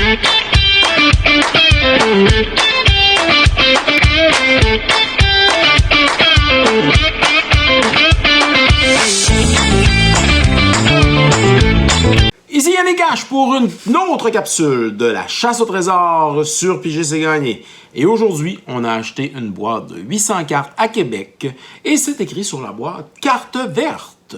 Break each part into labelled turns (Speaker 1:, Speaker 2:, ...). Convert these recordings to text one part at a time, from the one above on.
Speaker 1: Ici Yannick H pour une autre capsule de la chasse au trésor sur Piger c'est gagné. Et aujourd'hui, on a acheté une boîte de 800 cartes à Québec et c'est écrit sur la boîte « Carte verte ».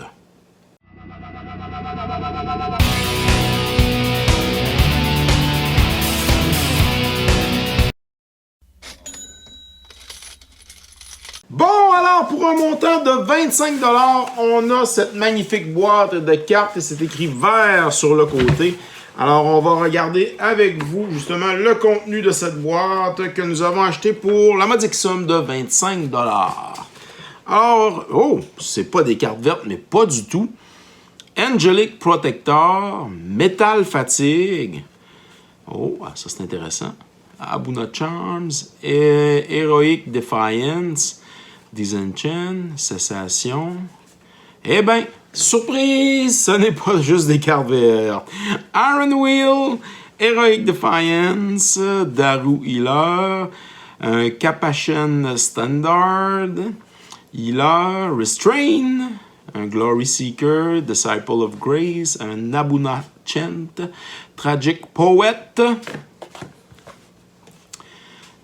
Speaker 1: Bon, alors, pour un montant de 25 $, on a cette magnifique boîte de cartes et c'est écrit vert sur le côté. Alors, on va regarder avec vous, justement, le contenu de cette boîte que nous avons acheté pour la modique somme de 25 $. Alors, oh, c'est pas des cartes vertes, mais pas du tout. Angelic Protector, Metal Fatigue. Oh, ça c'est intéressant. Abuna Charms, Heroic Defiance, Disenchant, Cessation. Eh bien, surprise, ce n'est pas juste des cartes vertes. Iron Wheel, Heroic Defiance, Daru Healer, Capashen Standard, Healer, Restrain, un Glory Seeker, Disciple of Grace, un Nabuna Chant, Tragic Poet,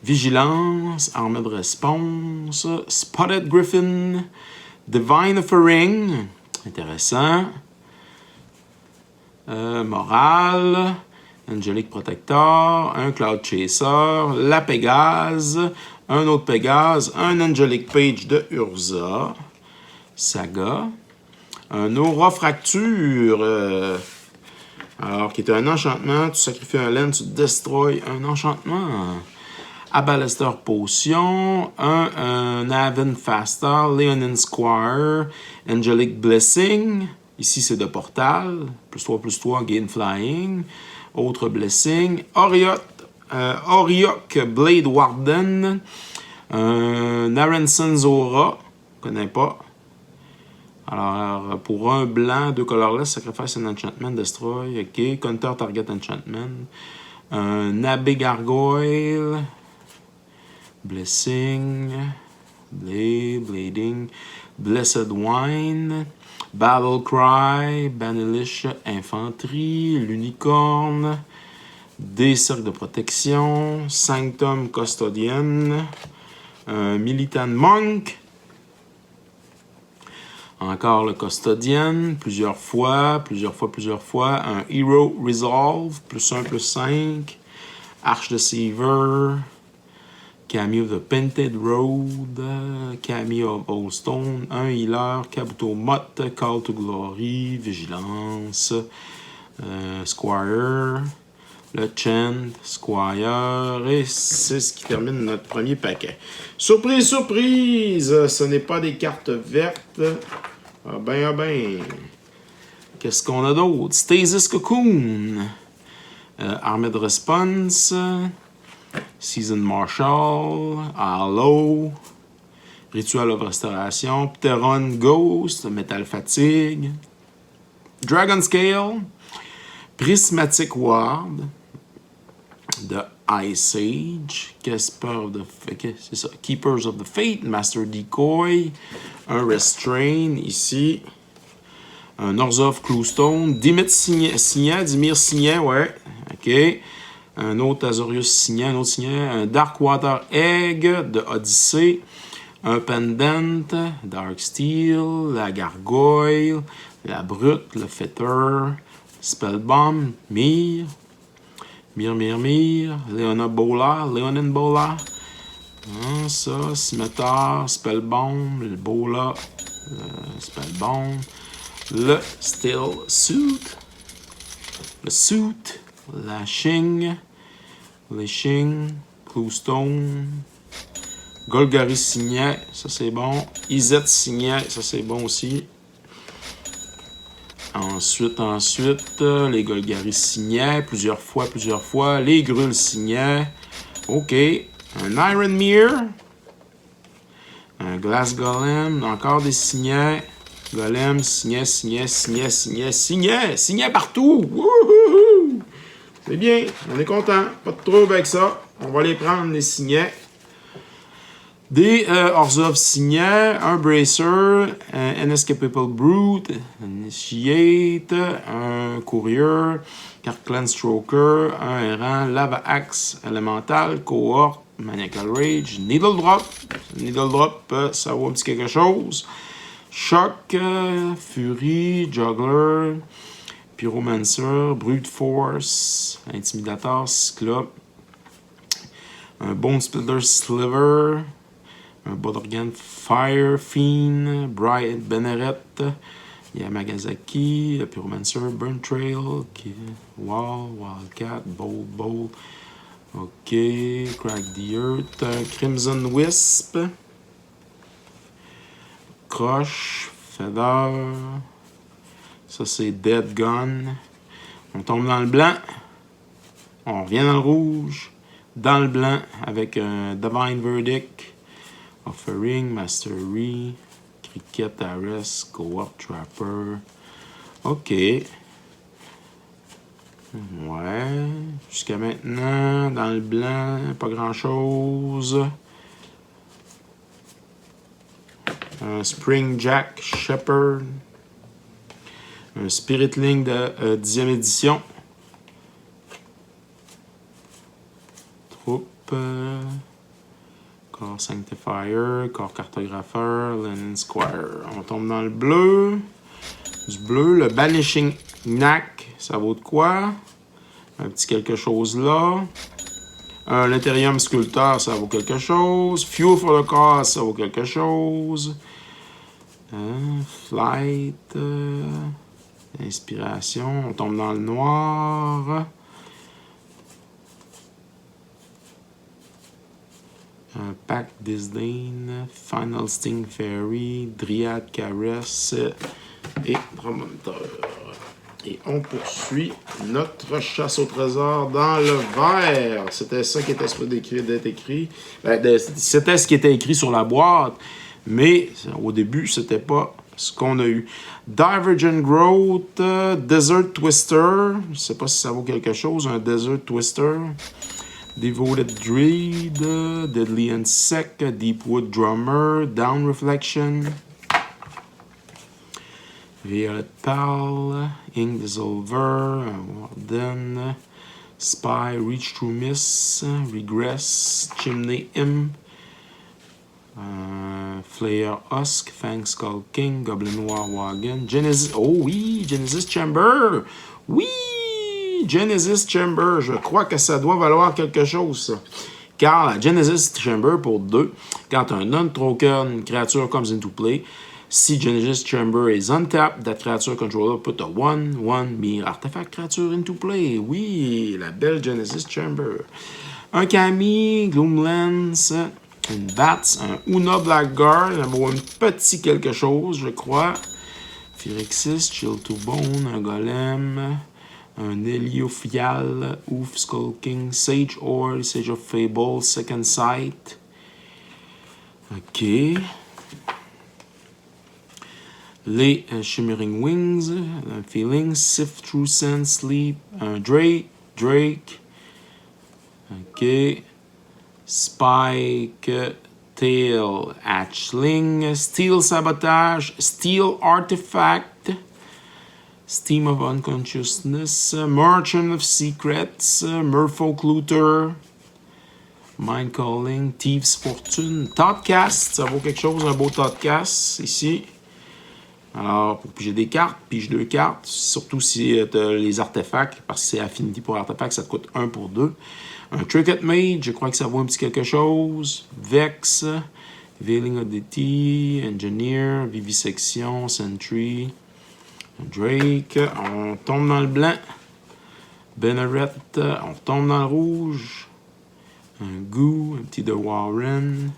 Speaker 1: Vigilance, Armed Response, Spotted Griffin, Divine Offering, intéressant, Morale, Angelic Protector, un Cloud Chaser, la Pégase, un autre Pégase, un Angelic Page de Urza, Saga, un Aura Fracture, alors qui est un enchantement, tu sacrifies un land, tu destroy un enchantement. Abalaster Potion, un Aven Faster, Leonin Squire, Angelic Blessing, ici c'est de Portal, +3/+3, Gain Flying, autre Blessing, Oriok Blade Warden, Narenson Zora, je ne connais pas. Alors, pour un blanc, 2 colorless, Sacrifice an Enchantment, Destroy, ok, Counter Target Enchantment, Nabe Gargoyle, Blessing, Blading, Blessed Wine, Battle Cry, Banelish Infanterie, l'Unicorne, des cercles de protection, Sanctum Custodian, Militant Monk, encore le Custodian, plusieurs fois, un Hero Resolve, +1/+5, Arch Deceiver, Kami of the Painted Road, Kami of Old Stone, un Healer, Kabuto Mott, Call to Glory, Vigilance, Squire, le Chant, Squire, et c'est ce qui termine notre premier paquet. Surprise, surprise! Ce n'est pas des cartes vertes. Ah ben, ah ben. Qu'est-ce qu'on a d'autre? Stasis Cocoon, Armed Response, Season Marshal, Halo, Ritual of Restauration, Pteron Ghost, Metal Fatigue, Dragon Scale, Prismatic Ward, The Ice Age, Keepers of the Fate, Master Decoy, un Restrain ici, un Orzhov Cluestone, Dimir Signet, ouais, ok. Un autre Azorius Signet, un autre Signet, un Darkwater Egg de Odyssey, un Pendant, Dark Steel, la Gargoyle, la Brute, le Fetter, Spellbomb, Leonin Bola, ça, Scimitar, Spellbomb, le Bola, Spellbomb, le Steel Suit, le Suit, Lashing, Cluestone, Golgari Signet, ça c'est bon. Izet Signet, ça c'est bon aussi. Ensuite, les Golgari Signet, plusieurs fois. Les Gruul Signet. OK. Un Iron Mirror. Un Glass Golem. Encore des Signets. Golem, Signet partout. Wouhou! C'est bien, on est content. Pas de trouble avec ça. On va les prendre, les signets. Des Orzhov signets, un Bracer, un Inescapable Brute, un Initiate, un Courier, Carclan Stroker, un Errant, Lava Axe, Elemental, Cohort, Maniacal Rage, Needle Drop. Needle Drop, ça vaut un petit quelque chose. Choc, Fury, Juggler, Pyromancer, Brute Force, Intimidator, Cyclope, un Bone Splitter Sliver, un Bodorgan Fire Fiend, Brian Benneret, Yamagazaki, Pyromancer, Burn Trail, Wall, Wildcat, Bolt, ok, Crack the Earth, Crimson Wisp, Crush, Feather, ça c'est Dead Gun. On tombe dans le blanc, on revient dans le rouge, dans le blanc avec un Divine Verdict, Offering, Mastery, Cricket, Arrest, Co-op, Trapper. Ok. Ouais. Jusqu'à maintenant, dans le blanc, pas grand-chose. Un Spring Jack Shepherd. Un Spiritling de 10e édition. Troupe. Corps Sanctifier, Corps Cartographeur, Lenin Squire. On tombe dans le bleu. Du bleu, le Banishing Knack, ça vaut de quoi? Un petit quelque chose là. L'Ethereum Sculptor, ça vaut quelque chose. Fuel for the Cause, ça vaut quelque chose. Flight. Inspiration, on tombe dans le noir. Pack Disdain, Final Sting Fairy, Dryad Caress et Promonteur. Et on poursuit notre chasse au trésor dans le vert. C'était ça qui était supposé d'être écrit. C'était ce qui était écrit sur la boîte, mais au début, c'était pas ce qu'on a eu. Divergent Growth, Desert Twister. Je ne sais pas si ça vaut quelque chose, un Desert Twister. Devoted Dread, Deadly Insect, Deepwood Drummer, Down Reflection, Violet Pal, Ink Dissolver, Warden, Spy, Reach Through Miss, Regress, Chimney Imp, Flayer Husk, Fang Skull King, Goblin War Wagon, Genesis. Oh oui, Genesis Chamber! Oui! Genesis Chamber, je crois que ça doit valoir quelque chose, ça. Car la Genesis Chamber pour 2, quand un non-token créature comes into play, si Genesis Chamber is untapped, that creature controller put a 1/1 mere artifact creature into play. Oui, la belle Genesis Chamber. Un Kami, Gloomlance, une Bats, un Una Blackguard, un petit quelque chose, je crois. Phyrexis, Chill to Bone, un Golem. Un Heliophial, Oof, Skull King, Sage Ore, Sage of Fable, Second Sight. Ok. Les Shimmering Wings, un Feeling, Sift Through Sense, Sleep, un Drake. Ok. Spike, Tail, Hatchling, Steel Sabotage, Steel Artifact. Steam of Unconsciousness, Merchant of Secrets, Merfolk Looter, Mind Calling, Thieves Fortune, Thoughtcast, ça vaut quelque chose, un beau Thoughtcast ici. Alors, pour piger des cartes, pige 2 cartes, surtout si tu as les artefacts, parce que c'est Affinity pour artefacts, ça te coûte 1 pour 2. Un Trinket Mage, je crois que ça vaut un petit quelque chose. Vex, Veiling Oddity, Engineer, Vivisection, Sentry. Drake, on tombe dans le blanc. Benneret, on tombe dans le rouge. Un Goo, un petit de Warren.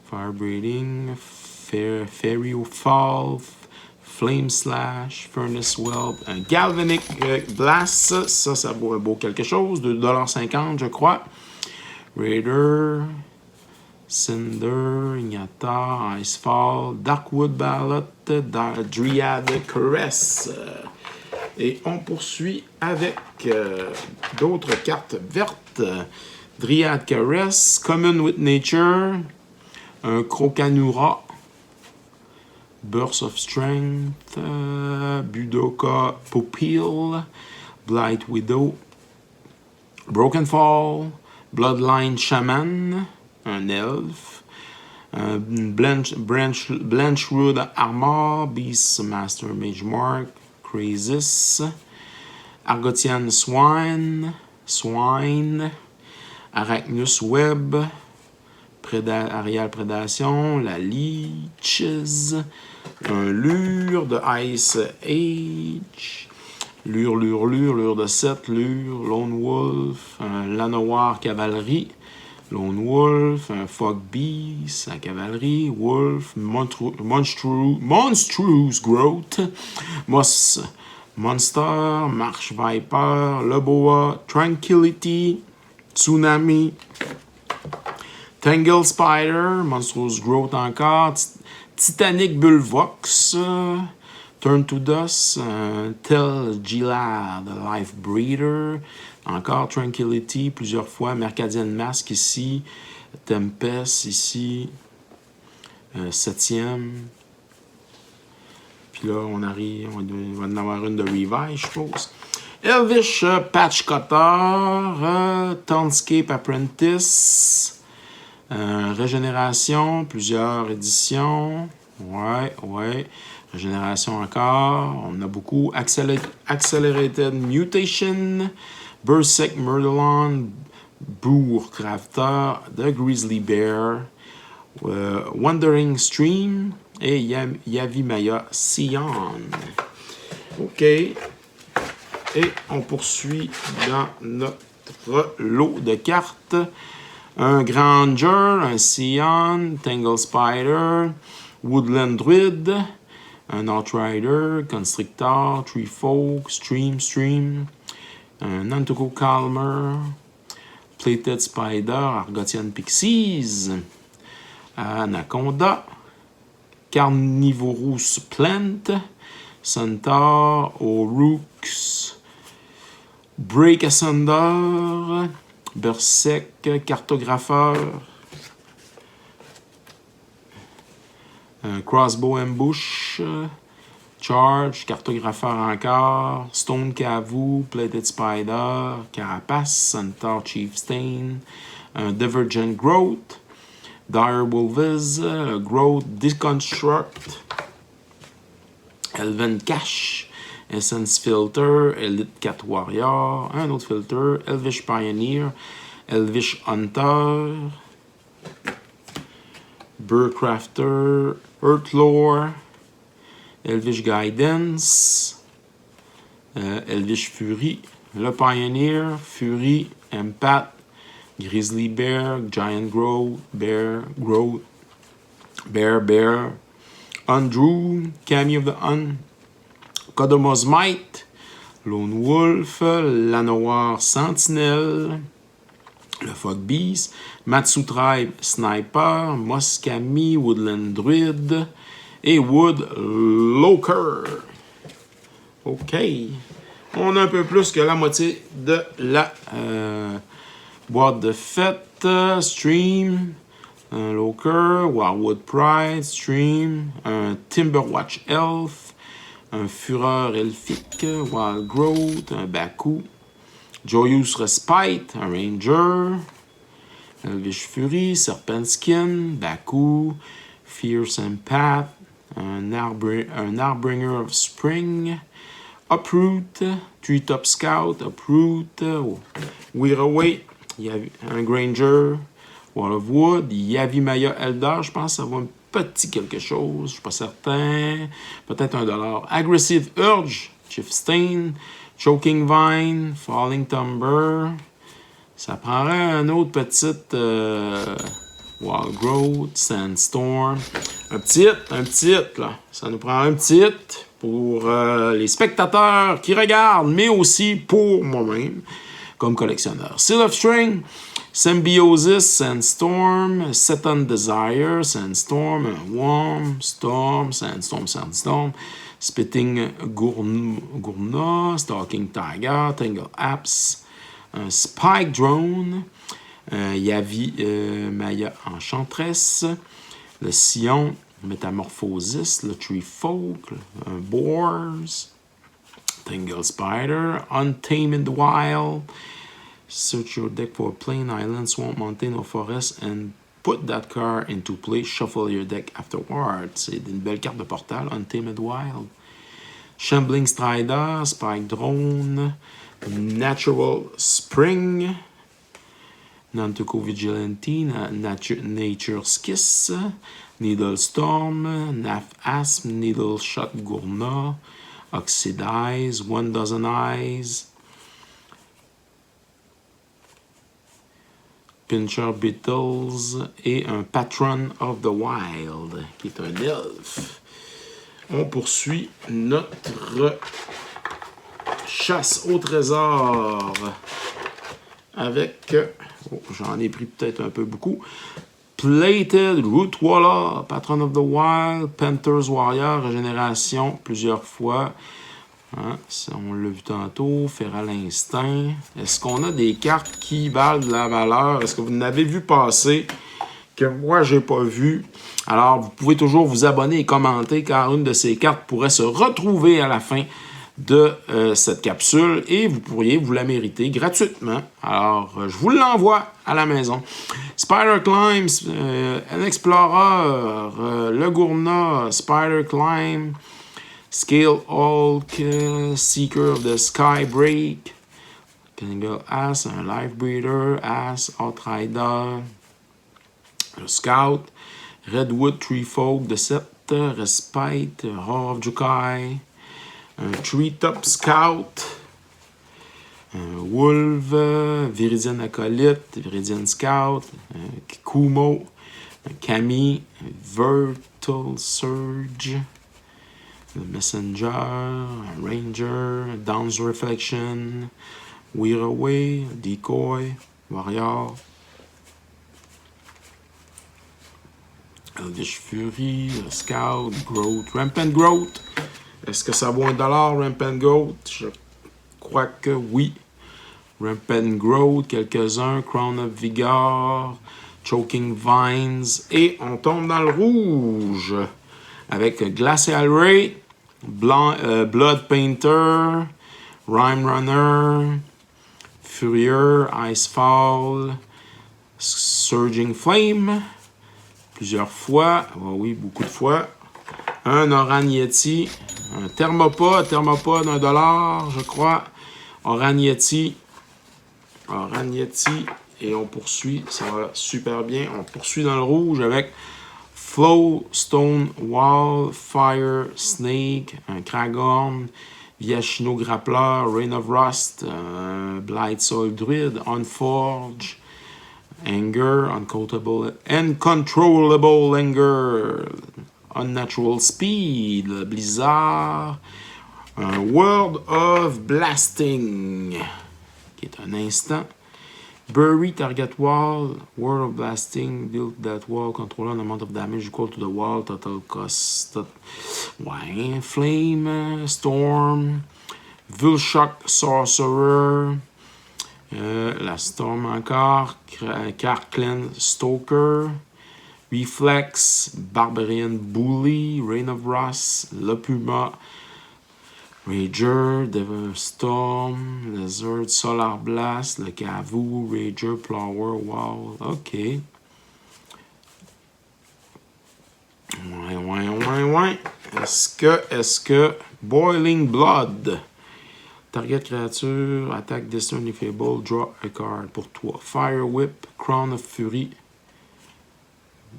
Speaker 1: Firebreeding, Fairy Fall, Flame Slash, Furnace Whelp, un Galvanic Blast, ça vaut un beau quelque chose, 2,50$ je crois. Raider, Cinder, Ignata, Icefall, Darkwood Ballot, Dryad Caress. Et on poursuit avec d'autres cartes vertes. Dryad Caress, Common with Nature, un Crocanura, Burst of Strength, Budoka Pupil, Blight Widow, Broken Fall, Bloodline Shaman, un Elf, Blanchwood Armor, Beastmaster Mage Mark, Krasis, Argotian Swine, Arachnus Web, Aerial Prédation, la Leeches, un Lure de Ice Age, Lure de 7, Lone Wolf, un Llanowar Cavalerie, Lone Wolf, un Fog Beast, la Cavalerie, Wolf, Monstrous Growth, Monster, Marsh Viper, Loboa, Tranquility, Tsunami, Tangle Spider, Monstrous Growth encore, Titanic Bullvox, Turn to Dust, Tel Gilad, Life Breeder, encore Tranquility plusieurs fois, Mercadian Mask ici, Tempest ici, 7e. Puis là, on va en avoir une de Revive, je suppose. Elvish Patch Cutter, Townscape Apprentice, Régénération, plusieurs éditions. Ouais. Régénération encore. On a beaucoup. Accelerated Mutation, Berserk Murderlon, Bourcrafter, The Grizzly Bear, Wandering Stream et Yavimaya Sion. OK. Et on poursuit dans notre lot de cartes. Un Granger, un Sion, Tangle Spider, Woodland Druid, un Outrider, Constrictor, Tree Folk, Stream, un Nantuko Calmer, Plated Spider, Argotian Pixies, Anaconda, Carnivorous Plant, Centaur, Orooks, Break Asunder, Berserk, Cartographeur, Crossbow Ambush, Charge, Cartographeur encore, Stone Cavou, Plated Spider, Carapace, Centaur Chieftain, Divergent Growth, Dire Wolves, Growth Deconstruct, Elven Cache, Essence Filter, Elite Cat Warrior, un autre filter, Elvish Pioneer, Elvish Hunter, Burcrafter, Earthlore, Elvish Guidance, Elvish Fury, le Pioneer, Fury, Empath, Grizzly Bear, Giant Growth, Bear, Undrew, Cameo of the Kodomos Might, Lone Wolf, Llanowar Sentinel, le Fog Beast, Matsu Tribe Sniper, Moskami, Woodland Druid et Wood Loker. OK. On a un peu plus que la moitié de la boîte de fête. Stream, un Loker, Wildwood Pride, Stream, un Timberwatch Elf, un Fureur Elfique, Wild Growth, un Baku, Joyous Respite, un Ranger, Elvish Fury, Serpent Skin, Baku, Fierce Empath, un Harbinger of Spring, Uproot, Treetop Scout, Uproot, Weiraway, un Granger, Wall of Wood, Yavimaya Eldar, je pense que ça vaut un petit quelque chose, je ne suis pas certain, peut-être $1. Aggressive Urge, Chieftain, Choking Vine, Falling Timber, ça prendrait un autre petit Wild Growth, Sandstorm, un petit, là, ça nous prend un petit pour les spectateurs qui regardent, mais aussi pour moi-même, comme collectionneur. Seal of String, Symbiosis, Sandstorm, Set on Desire, Sandstorm, Worm, Storm, Sandstorm, Spitting Gourna, Stalking Tiger, Tangle Apps, un Spike Drone, Yavi Maya Enchantress, le Scion, Métamorphosis, le Tree Folk, un Boars, Tangle Spider, Untamed Wild. Search your deck for a plain, island, swamp, mountain, or forest and put that card into play. Shuffle your deck afterwards. C'est une belle carte de portal. Untamed Wild. Shambling Strider, Spike Drone, Natural Spring, Nantuko Vigilante, Nature's Kiss, Needle Storm, Naf Asp, Needle Shot Gourna, Oxidize, 1 Dozen Eyes, Pincher Beetles et un Patron of the Wild, qui est un elfe. On poursuit notre chasse au trésor avec, j'en ai pris peut-être un peu beaucoup, Plated Rootwalla, Patron of the Wild, Panther's Warrior, régénération plusieurs fois. Hein, on l'a vu tantôt, Feral Instinct. Est-ce qu'on a des cartes qui valent de la valeur? Est-ce que vous en avez vu passer que moi, j'ai pas vu? Alors, vous pouvez toujours vous abonner et commenter car une de ces cartes pourrait se retrouver à la fin de cette capsule et vous pourriez vous la mériter gratuitement. Alors, je vous l'envoie à la maison. Spider Climb, un Explorer, le Gourna, Spider Climb, Scale Hulk, Seeker of the Skybreak, Tangle Ass, un Life Breeder, Ass, Outrider, le Scout, Redwood Treefolk, Deceptor, Respite, Roar of Jukai, un Treetop Scout, un Wolf, Viridian Acolyte, Viridian Scout, un Kumo, un Kami, un Vertal Surge, le Messenger, un Ranger, un Down's Reflection, Wear Away, Decoy, Warrior, Elvish Fury, Scout, Growth, Rampant Growth. Est-ce que ça vaut $1, Rampant Growth? Je crois que oui. Rampant Growth, quelques-uns, Crown of Vigor, Choking Vines. Et on tombe dans le rouge avec Glacial Ray, Blood Painter, Rime Runner, Furier, Icefall, Surging Flame, plusieurs fois, oh oui, beaucoup de fois, un Oragnetti, un Thermopod d'$1, je crois, Oragnetti, et on poursuit, ça va super bien, on poursuit dans le rouge avec Flow, Stone Wall, Fire, Snake, un Kragorn, Viashino Grappler, Rain of Rust, Blight Soul Druid, Unforge, Anger, Uncontrollable Anger, Unnatural Speed, Blizzard, World of Blasting, qui est un instant. Bury target wall, World of Blasting, build that wall, control an amount of damage equal to the wall, total cost. Ouais, Flame, Storm, Vulshock Sorcerer, la Storm encore, Karklen Stoker, Reflex, Barbarian Bully, Rain of Rust, Le Puma, Rager, Devil Storm, Lizard, Solar Blast, le Cavu, Rager, Plower, Wall. OK. Ouais. Est-ce que Boiling Blood, target créature, attaque Discern Fable, draw a card pour toi. Fire Whip, Crown of Fury,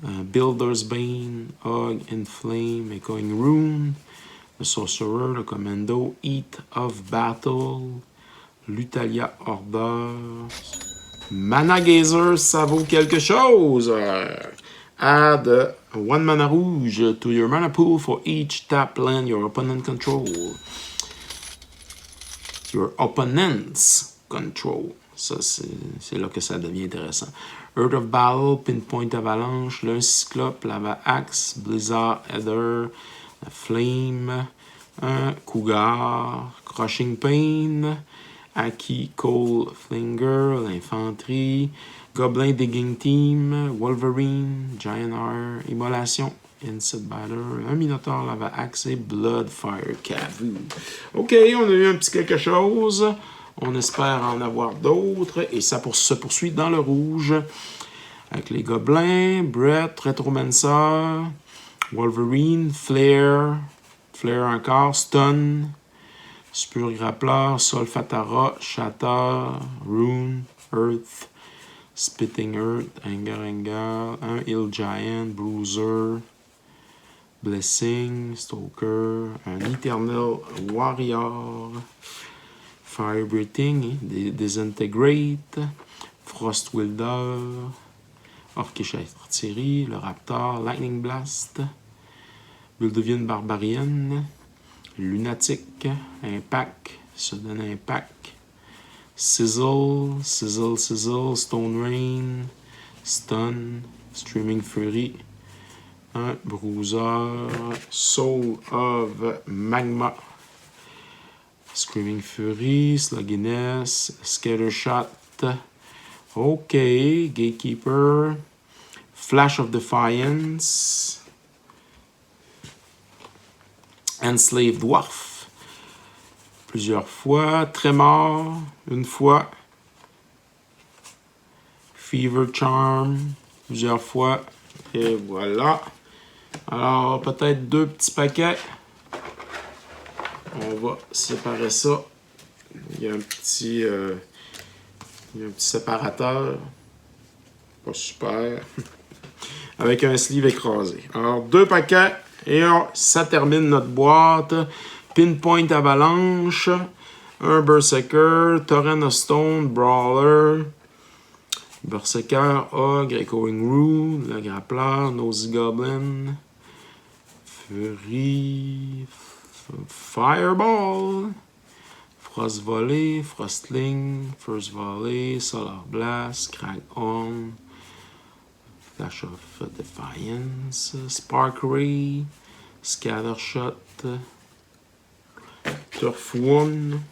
Speaker 1: Builder's Bane, Hog, Inflame, Echoing Rune, le Sorcerer, le Commando, Heat of Battle, Lutalia Order, Mana Gazer, ça vaut quelque chose. Add 1 mana rouge to your mana pool for each tap land your opponent control. Your opponent's control. Ça, c'est là que ça devient intéressant. Earth of Battle, Pinpoint Avalanche, le Cyclope, Lava Axe, Blizzard Heather, Flame, Un Cougar, Crushing Pain, Aki Cole Flinger, l'infanterie, Goblin Digging Team, Wolverine, Giant R, Immolation, Insect Batter, un Minotaur Lava Axe et Bloodfire Cavu. OK, on a eu un petit quelque chose. On espère en avoir d'autres. Et ça se poursuit dans le rouge. Avec les Gobelins, Brett, Retromancer, Wolverine, Flare encore, Stun, Spur Grappler, Solfatara, Shatter, Rune, Earth, Spitting Earth, Anger, un Hill Giant, Bruiser, Blessing, Stalker, un Eternal Warrior, Fire Breathing, Disintegrate, Frost Wilder, Orcish Artillery, le Raptor, Lightning Blast, Buildovian Barbarian, Lunatic, Impact, Sudden Impact, Sizzle, Stone Rain, Stun, Streaming Fury, un Bruiser, Soul of Magma, Screaming Fury, Slugginess, Scattershot, OK, Gatekeeper, Flash of Defiance, Enslaved Dwarf, plusieurs fois, Tremor, une fois, Fever Charm, plusieurs fois, et voilà. Alors, peut-être 2 petits paquets. On va séparer ça. Il y a un petit séparateur. Pas super. Avec un sleeve écrasé. Alors, 2 paquets. Et ça termine notre boîte. Pinpoint Avalanche. Un Berserker. Torrent of Stone. Brawler. Berserker. Ogre. Echoing Rune. Le Grappler. Nosy Goblin. Fury. Fireball. Frost Volley, Frostling, First Volley, Solar Blast, Crack On, Flash of Defiance, Spark Ray, Scattershot, Turf One,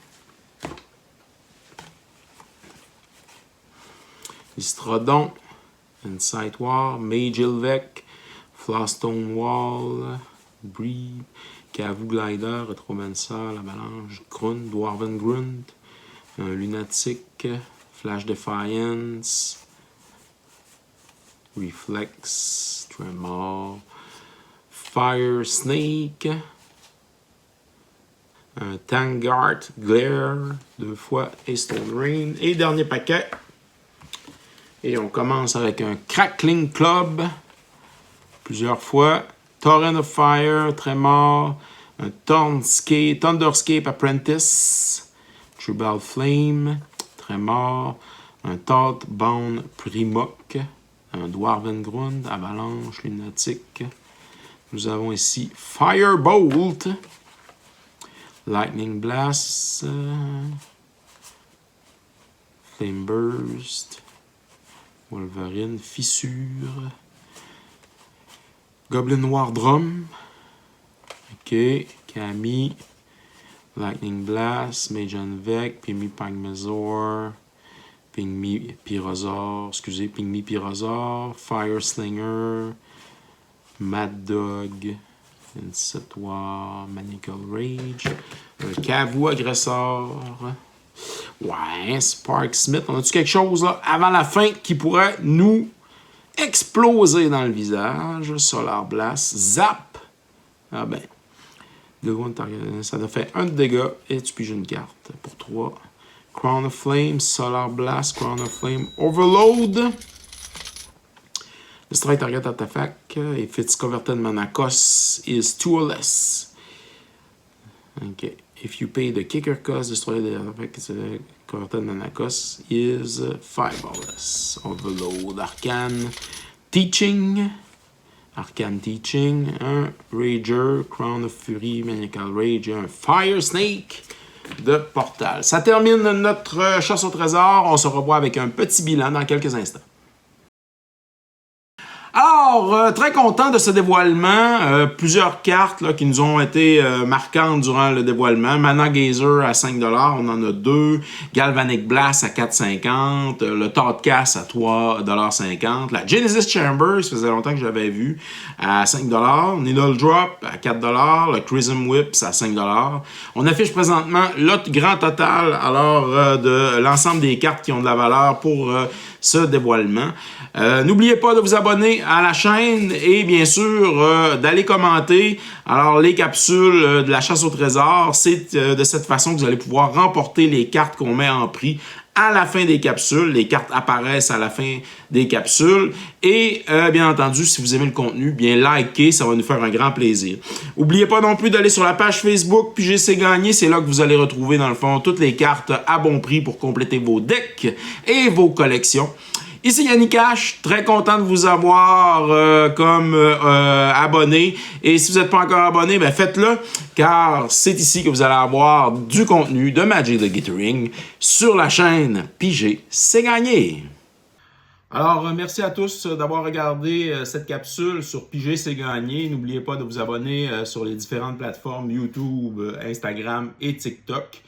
Speaker 1: Istrodon, Insight War, Mage Ilvec, Flostone Wall, Breed, Cavu Glider, Retromancer, l'Avalanche, Grunt, Dwarven Grunt, un Lunatic, Flash Defiance, Reflex, Tremor, Fire Snake, un Tangard, Glare, 2 fois, et Stone Rain. Et dernier paquet. Et on commence avec un Crackling Club, plusieurs fois. Torrent of Fire, Tremor, un Thunderscape Apprentice, Tribal Flame, Tremor, un Thought Bound Primoc, un Dwarven Grunt, Avalanche, Lunatic. Nous avons ici Firebolt, Lightning Blast, Flame Burst, Wolverine, Fissure, Goblin Noir Drum, OK, Kami, Lightning Blast, Majan Vec, Pygmy Pygmazor, Pygmy Pyrosaur, Fire Slinger, Mad Dog, Insectoire, Maniacal Rage, Cavu Agressor, ouais, Spark Smith. On a-tu quelque chose là avant la fin qui pourrait nous exploser dans le visage? Solar Blast, Zap. Ah ben, ça te fait 1 de dégâts et tu piges une carte pour 3. Crown of Flame, Solar Blast, Crown of Flame, Overload. Destroy target artifact. If it's converted mana cost is 2 or less. Okay. If you pay the kicker cost, destroy the artifact converted mana cost is 5 or less. Overload. Arcane Teaching. Arcane Teaching. Un Rager. Crown of Fury. Maniacal Rage. Un Fire Snake de Portal. Ça termine notre chasse au trésor. On se revoit avec un petit bilan dans quelques instants. Alors, Alors, très content de ce dévoilement. Plusieurs cartes là, qui nous ont été marquantes durant le dévoilement. Mana Gazer à 5 $, on en a 2. Galvanic Blast à 4,50 $. Le Toddcast à 3,50 $. La Genesis Chamber, ça faisait longtemps que j'avais vu, à 5 $. Needle Drop à 4 $. Le Chrism Whips à 5 $. On affiche présentement le grand total alors de l'ensemble des cartes qui ont de la valeur pour ce dévoilement. N'oubliez pas de vous abonner à la chaîne et bien sûr d'aller commenter. Alors les capsules de la chasse au trésor, c'est de cette façon que vous allez pouvoir remporter les cartes qu'on met en prix à la fin des capsules. Les cartes apparaissent à la fin des capsules. Et bien entendu, si vous aimez le contenu, bien likez, ça va nous faire un grand plaisir. N'oubliez pas non plus d'aller sur la page Facebook PG C'est Gagné. C'est là que vous allez retrouver dans le fond toutes les cartes à bon prix pour compléter vos decks et vos collections. Ici Yannick H, très content de vous avoir comme abonné. Et si vous n'êtes pas encore abonné, ben faites-le, car c'est ici que vous allez avoir du contenu de Magic the Gathering sur la chaîne PG C'est Gagné. Alors, merci à tous d'avoir regardé cette capsule sur PG C'est Gagné. N'oubliez pas de vous abonner sur les différentes plateformes YouTube, Instagram et TikTok.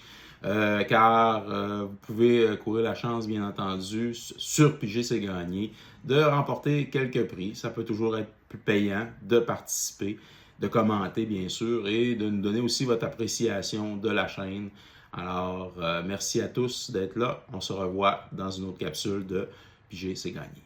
Speaker 1: Car vous pouvez courir la chance, bien entendu, sur PG C'est Gagné, de remporter quelques prix. Ça peut toujours être plus payant de participer, de commenter, bien sûr, et de nous donner aussi votre appréciation de la chaîne. Alors, merci à tous d'être là. On se revoit dans une autre capsule de PG C'est Gagné.